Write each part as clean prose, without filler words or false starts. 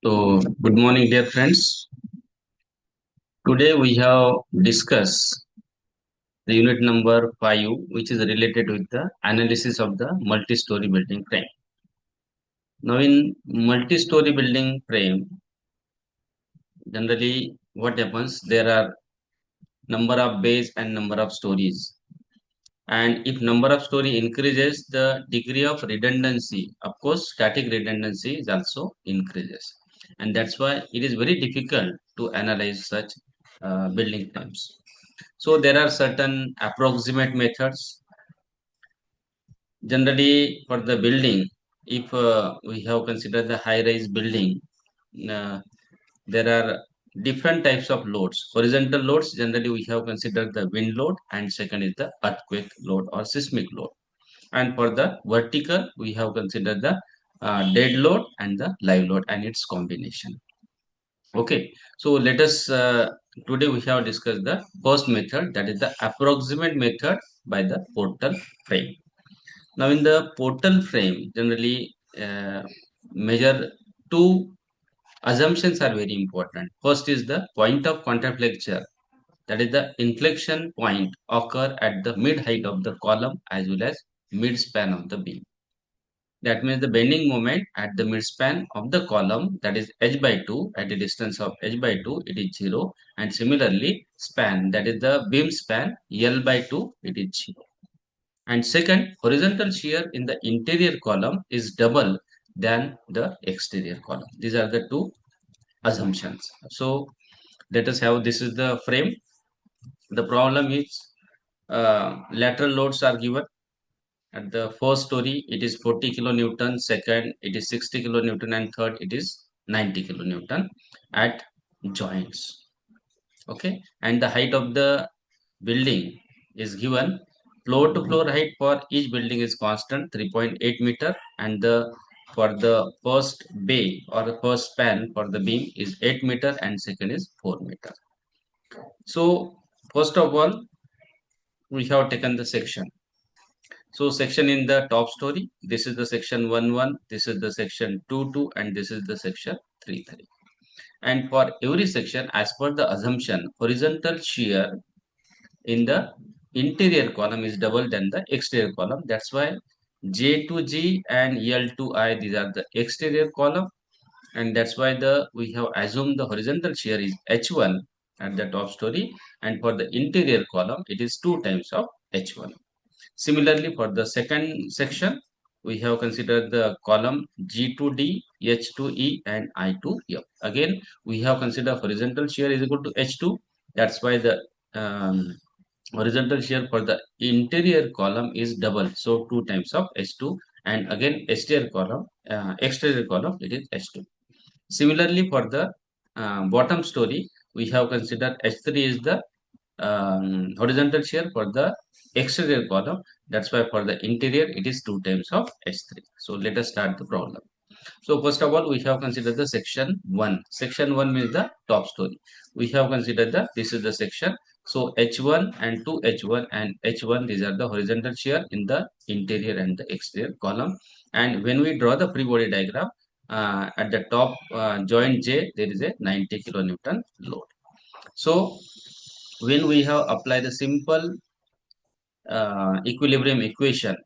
So, good morning, dear friends. Today we have discussed the unit number 5, which is related with the analysis of the multi-story building frame. Now, in multi-story building frame, generally what happens, there are number of bays and number of stories. And if number of story increases, the degree of redundancy, of course, static redundancy is also increases. And that's why it is very difficult to analyze such building frames. So there are certain approximate methods. Generally, for the building, if we have considered the high-rise building, uh, there are different types of loads. Horizontal loads, generally we have considered the wind load, and second is the earthquake load or seismic load. And for the vertical, we have considered the dead load and the live load and its combination. Okay, so let us today we have discussed the first method, that is the approximate method by the portal frame. Now, in the portal frame, generally measure two assumptions are very important. First is the point of contact flexure, that is the inflection point occur at the mid height of the column as well as mid span of the beam. That means the bending moment at the midspan of the column, that is h by 2, at a distance of h by 2, it is 0. And similarly, span, that is the beam span, L by 2, it is 0. And second, horizontal shear in the interior column is double than the exterior column. These are the two assumptions. So let us have, this is the frame. The problem is lateral loads are given. At the first story, it is 40 kilonewton. Second, it is 60 kilonewton. And third, it is 90 kilonewton at joints. Okay. And the height of the building is given. Floor to floor height for each building is constant 3.8 meter. And the for the first bay or the first span for the beam is 8 meter and second is 4 meter. So first of all, we have taken the section. So section in the top story, this is the section 1 1, this is the section 2 2, and this is the section 3 3. And for every section, as per the assumption, horizontal shear in the interior column is double than the exterior column. That's why J to G and L to I, these are the exterior column, and that's why the we have assumed the horizontal shear is H1 at the top story, and for the interior column, it is 2 times of H1. Similarly, for the second section, we have considered the column G to D, H to E, and I to F. Again, we have considered horizontal shear is equal to H2. That's why the horizontal shear for the interior column is double. So 2 times of H2. And again, exterior column, it is H2. Similarly, for the bottom story, we have considered H3 is the horizontal shear for the exterior column. That's why for the interior, it is 2 times of H3. So let us start the problem. So first of all, we have considered the section 1. Section 1 means the top story. We have considered this is the section. So H1 and 2H1 and H1, these are the horizontal shear in the interior and the exterior column. And when we draw the free body diagram, at the top joint J, there is a 90 kilonewton load. So when we have applied the simple equilibrium equation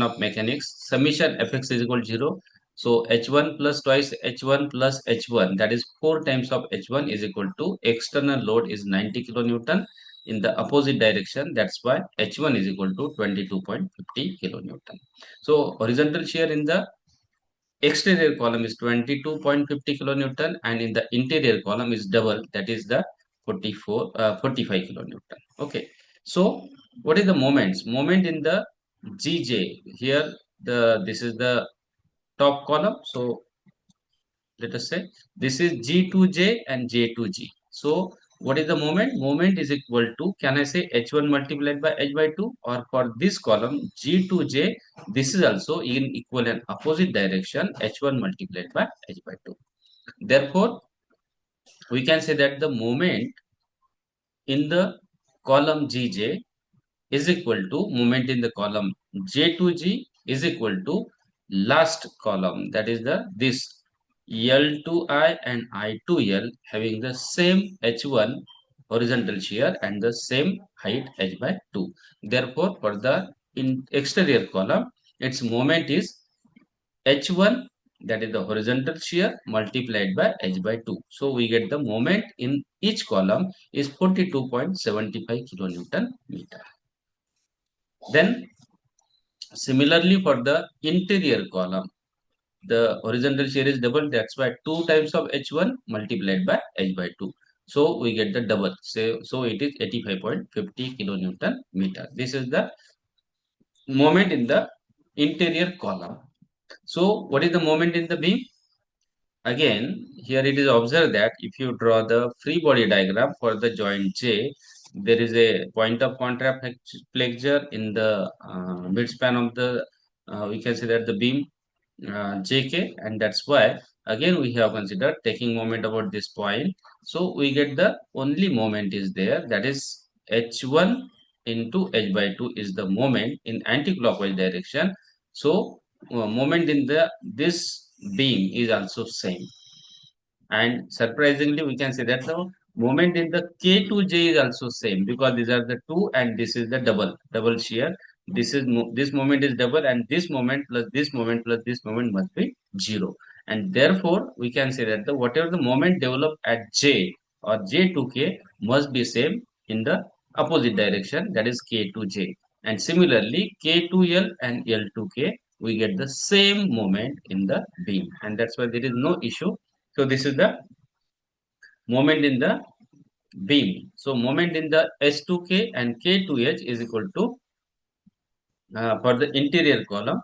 of mechanics, summation fx is equal to 0. So h1 plus twice h1 plus h1, that is 4 times of h1 is equal to external load is 90 kilonewton in the opposite direction. That's why h1 is equal to 22.50 kilonewton. So horizontal shear in the exterior column is 22.50 kilonewton, and in the interior column is double, that is the 45 kilonewton. Okay, so what is the moments? Moment in the GJ, here this is the top column. So let us say this is G to J and J to G. So what is the moment? Moment is equal to, can I say H1 multiplied by H by 2, or for this column G to J, this is also in equal and opposite direction, H1 multiplied by H by 2. Therefore, we can say that the moment in the column GJ is equal to moment in the column J to G is equal to last column, that is the this L2I and I2L having the same H1 horizontal shear and the same height h by 2. Therefore, for the exterior column, its moment is H1, that is the horizontal shear, multiplied by h by 2. So we get the moment in each column is 42.75 kilonewton meter. Then similarly for the interior column, the horizontal shear is double. That's why 2 times of h1 multiplied by h by 2. So we get the double. So it is 85.50 kilonewton meter. This is the moment in the interior column. So what is the moment in the beam? Again, here it is observed that if you draw the free body diagram for the joint J, there is a point of contraflexure in the midspan of the, we can say that the beam JK, and that's why again we have considered taking moment about this point. So we get the only moment is there, that is H1 into H by 2 is the moment in anti-clockwise direction. So moment in the this beam is also same, and surprisingly we can say that the moment in the K2J is also same, because these are the two and this is the double shear. This is this moment is double, and this moment plus this moment plus this moment must be zero, and therefore we can say that the whatever the moment developed at J or J to K must be same in the opposite direction, that is K to J. And similarly K to L and L to K, we get the same moment in the beam, and that's why there is no issue. So this is the moment in the beam. So moment in the S2K and K2H is equal to, for the interior column,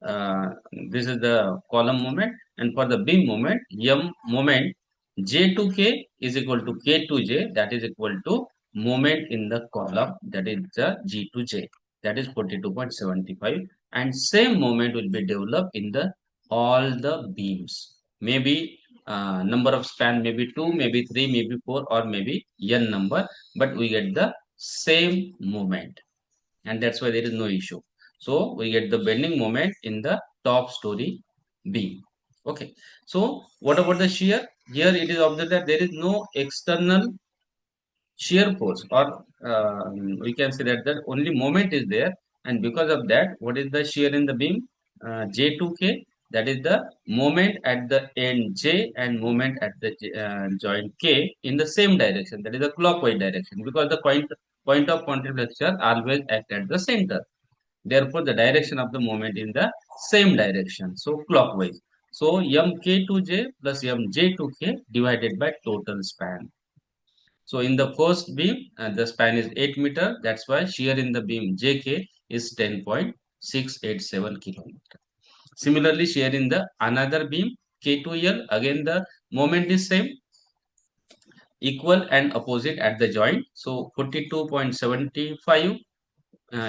uh, this is the column moment, and for the beam moment, M moment J to K is equal to K to J, that is equal to moment in the column, that is the G to J, that is 42.75, and same moment will be developed in the all the beams. Maybe number of span maybe 2, maybe 3, maybe 4, or maybe n number, but we get the same moment, and that's why there is no issue. So we get the bending moment in the top story beam. Okay. So what about the shear? Here it is observed that there is no external shear force, or we can say that the only moment is there, and because of that, what is the shear in the beam? J2K, that is the moment at the end J and moment at the joint K in the same direction, that is the clockwise direction, because the point of contraflexure always act at the center. Therefore, the direction of the moment in the same direction, so clockwise. So mk to j plus mj to k divided by total span. So in the first beam, the span is 8 meter. That's why shear in the beam JK is 10.687 kilometer. Similarly, shear in the another beam K2L, again the moment is same, equal and opposite at the joint. So 42.75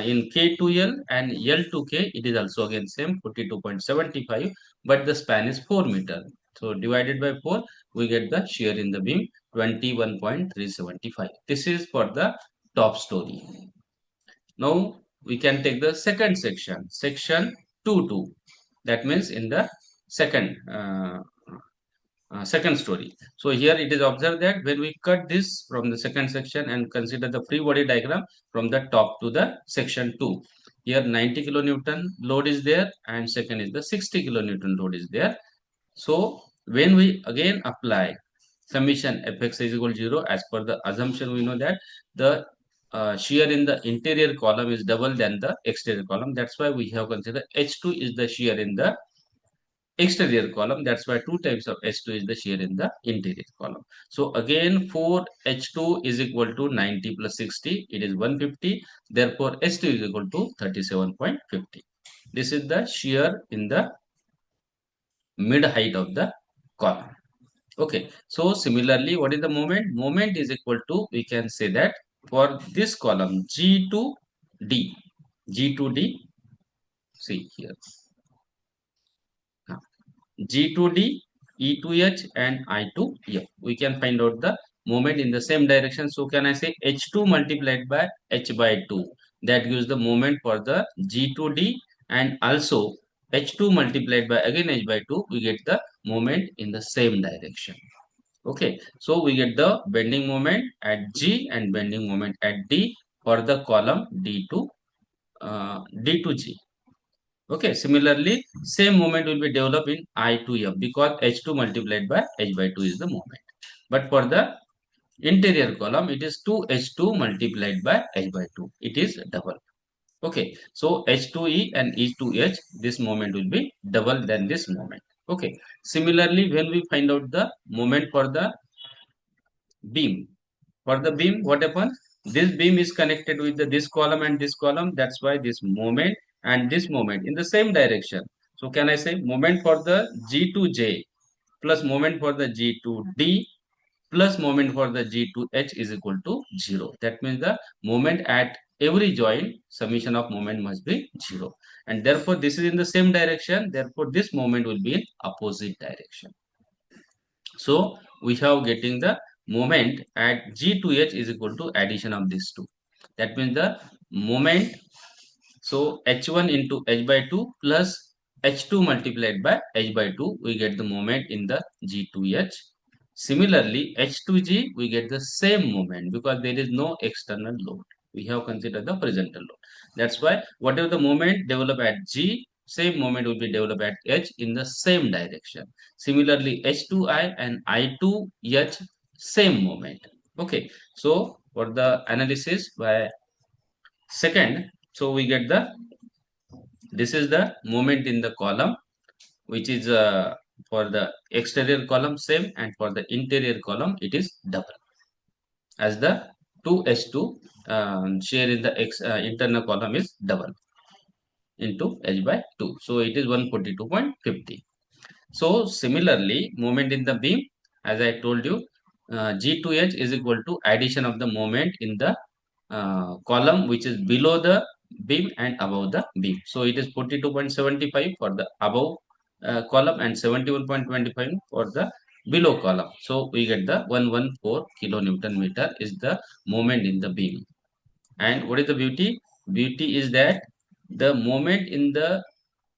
in K2L, and L2K, it is also again same 42.75, but the span is 4 meter. So divided by 4, we get the shear in the beam 21.375. This is for the top story. Now we can take the second section, section 2. That means in the second second story. So here it is observed that when we cut this from the second section and consider the free body diagram from the top to the section 2, here 90 kilonewton load is there, and second is the 60 kilonewton load is there. So when we again apply summation fx is equal to 0, as per the assumption we know that the shear in the interior column is double than the exterior column. That's why we have considered H2 is the shear in the exterior column. That's why 2 times of H2 is the shear in the interior column. So again, 4H2 is equal to 90 plus 60. It is 150. Therefore, H2 is equal to 37.50. This is the shear in the mid height of the column. Okay. So similarly, what is the moment? Moment is equal to, we can say that for this column G to D, G to D, see here. G to D, E to H, and I to F. We can find out the moment in the same direction. So can I say H2 multiplied by H by 2? That gives the moment for the G to D, and also h2 multiplied by again h by 2, we get the moment in the same direction. Okay, so we get the bending moment at G and bending moment at D for the column D to G. Okay, similarly, same moment will be developed in I to F because H2 multiplied by H by 2 is the moment. But for the interior column, it is 2H2 multiplied by H by 2. It is double. Okay, so H2E and E2H, this moment will be double than this moment. Okay, similarly, when we find out the moment for the beam, what happens? This beam is connected with this column and this column. That's why this moment and this moment in the same direction. So can I say moment for the G to J plus moment for the G to D plus moment for the G to H is equal to 0. That means the moment at every joint summation of moment must be 0. And therefore this is in the same direction. Therefore this moment will be in opposite direction. So we have getting the moment at G to H is equal to addition of these two. That means the moment, so H1 into H by 2 plus H2 multiplied by H by 2, we get the moment in the G to H. Similarly, H to G, we get the same moment because there is no external load. We have considered the horizontal load. That's why whatever the moment developed at G, same moment will be developed at H in the same direction. Similarly, H2I and I2H, same moment. Okay, so for the analysis by second, so we get the, this is the moment in the column, which is for the exterior column same, and for the interior column it is double, as the 2s2 share in the internal column is double into h by 2, so it is 142.50. So similarly moment in the beam, as I told you, G to H is equal to addition of the moment in the column which is below the beam and above the beam. So it is 42.75 for the above column and 71.25 for the below column. So we get the 114 kilonewton meter is the moment in the beam. And what is the beauty? Beauty is that the moment in the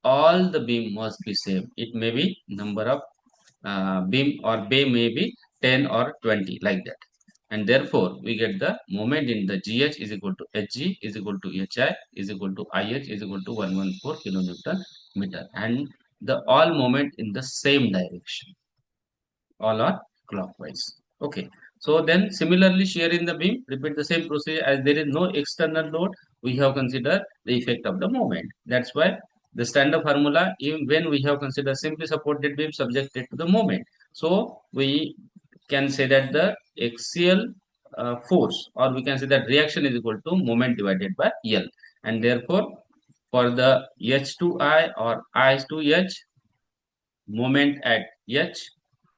all the beam must be same. It may be number of beam or bay may be 10 or 20 like that. And therefore, we get the moment in the GH is equal to HG is equal to HI is equal to IH is equal to 114 kilonewton meter. And the all moment in the same direction. All are clockwise. Okay. So then similarly shear in the beam, repeat the same procedure as there is no external load, we have considered the effect of the moment. That's why the standard formula, even when we have considered simply supported beam subjected to the moment. So we can say that the axial force, or we can say that reaction is equal to moment divided by L. And therefore for the H to I or I to H, moment at H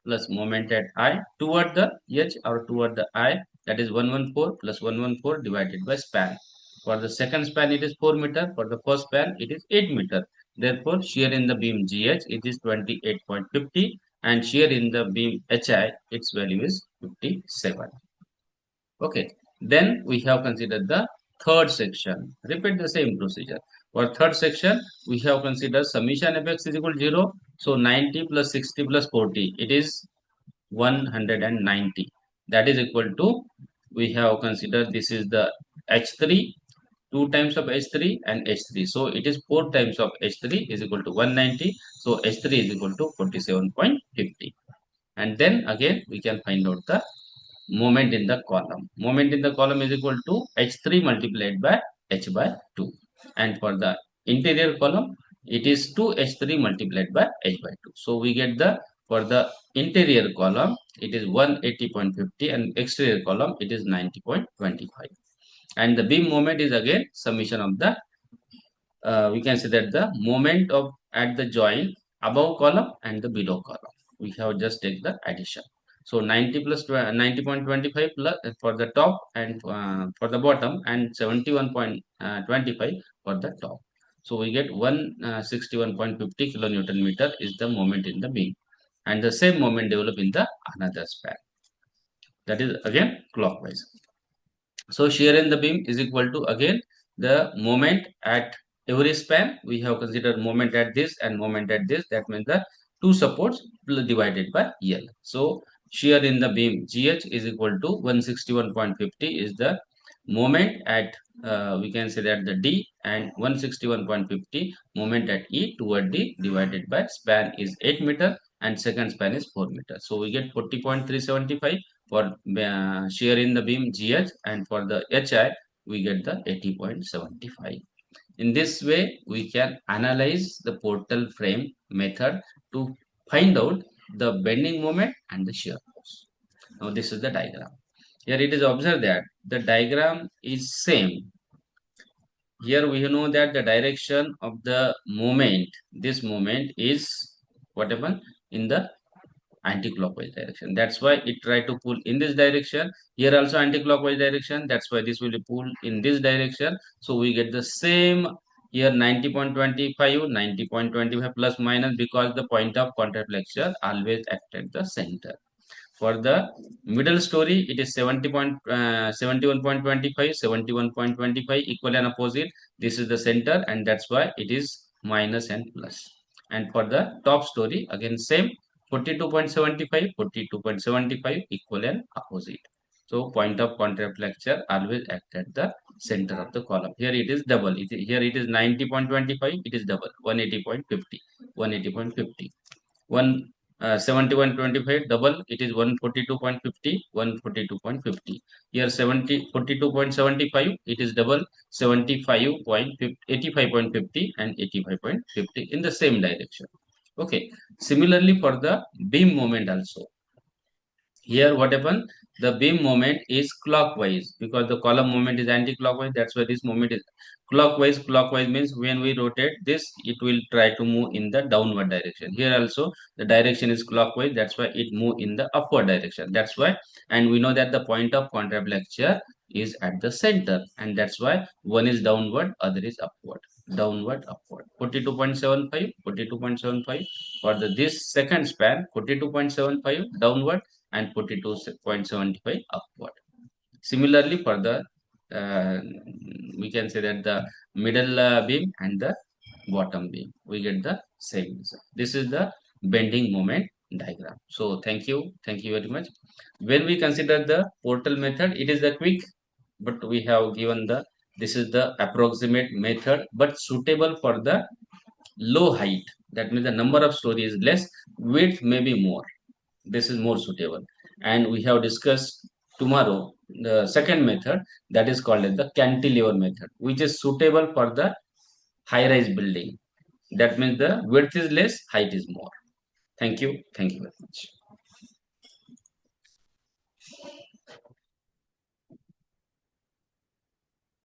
plus moment at I toward the H or toward the I, that is 114 plus 114 divided by span. For the second span it is 4 meter, for the first span it is 8 meter. Therefore shear in the beam GH it is 28.50 and shear in the beam HI its value is 57. Okay, then we have considered the third section. Repeat the same procedure. For third section, we have considered summation fx is equal to 0. So 90 plus 60 plus 40, it is 190. That is equal to, we have considered this is the H3, 2 times of H3 and H3. So it is 4 times of H3 is equal to 190. So H3 is equal to 47.50. And then again, we can find out the moment in the column. Moment in the column is equal to H3 multiplied by H by 2. And for the interior column, it is 2H3 multiplied by H by 2. So we get the, for the interior column, it is 180.50 and exterior column, it is 90.25. And the beam moment is again summation of the, we can say that the moment of at the joint above column and the below column. We have just take the addition. So 90 plus 90.25 plus for the top and for the bottom and 71.25 for the top. So we get 161.50 kilonewton meter is the moment in the beam. And the same moment develop in the another span. That is again clockwise. So shear in the beam is equal to again the moment at every span we have considered moment at this and moment at this. That means the two supports divided by L. So shear in the beam GH is equal to 161.50 is the moment at we can say that the D, and 161.50 moment at E toward D, divided by span is 8 meter and second span is 4 meter. So we get 40.375 for shear in the beam GH, and for the HI we get the 80.75. In this way, we can analyze the portal frame method to find out the bending moment and the shear force. Now, this is the diagram. Here it is observed that the diagram is same. Here we know that the direction of the moment, this moment is what happened in the anti-clockwise direction. That's why it try to pull in this direction. Here also anti-clockwise direction. That's why this will pull in this direction. So we get the same here 90.25, 90.25 plus minus, because the point of contact flexure always act at the center. For the middle story, it is 71.25, 71.25 equal and opposite. This is the center, and that's why it is minus and plus. And for the top story, again same 42.75, 42.75 equal and opposite. So point of contact flexure always act at the center of the column. Here it is double. Here it is 90.25. It is double 180.50. 180.50. 71.25 double, it is 142.50, 142.50. Here 42.75, it is double 75.50, 85.50 and 85.50 in the same direction. Okay. Similarly for the beam moment also. Here what happened? The beam moment is clockwise because the column moment is anti-clockwise. That's why this moment is clockwise. Clockwise means when we rotate this, it will try to move in the downward direction. Here also the direction is clockwise. That's why it move in the upward direction. That's why, and we know that the point of contact flexure is at the center, and that's why one is downward, other is upward. Downward, upward. 42.75, 42.75 for the this second span. 42.75 downward and 42.75 upward. Similarly, for the we can say that the middle beam and the bottom beam, we get the same result. This is the bending moment diagram. So thank you very much. When we consider the portal method, it is the quick, but we have given the this is the approximate method, but suitable for the low height. That means the number of stories is less, width may be more. This is more suitable, and we have discussed tomorrow the second method, that is called as the cantilever method, which is suitable for the high rise building. That means the width is less, height is more. Thank you very much.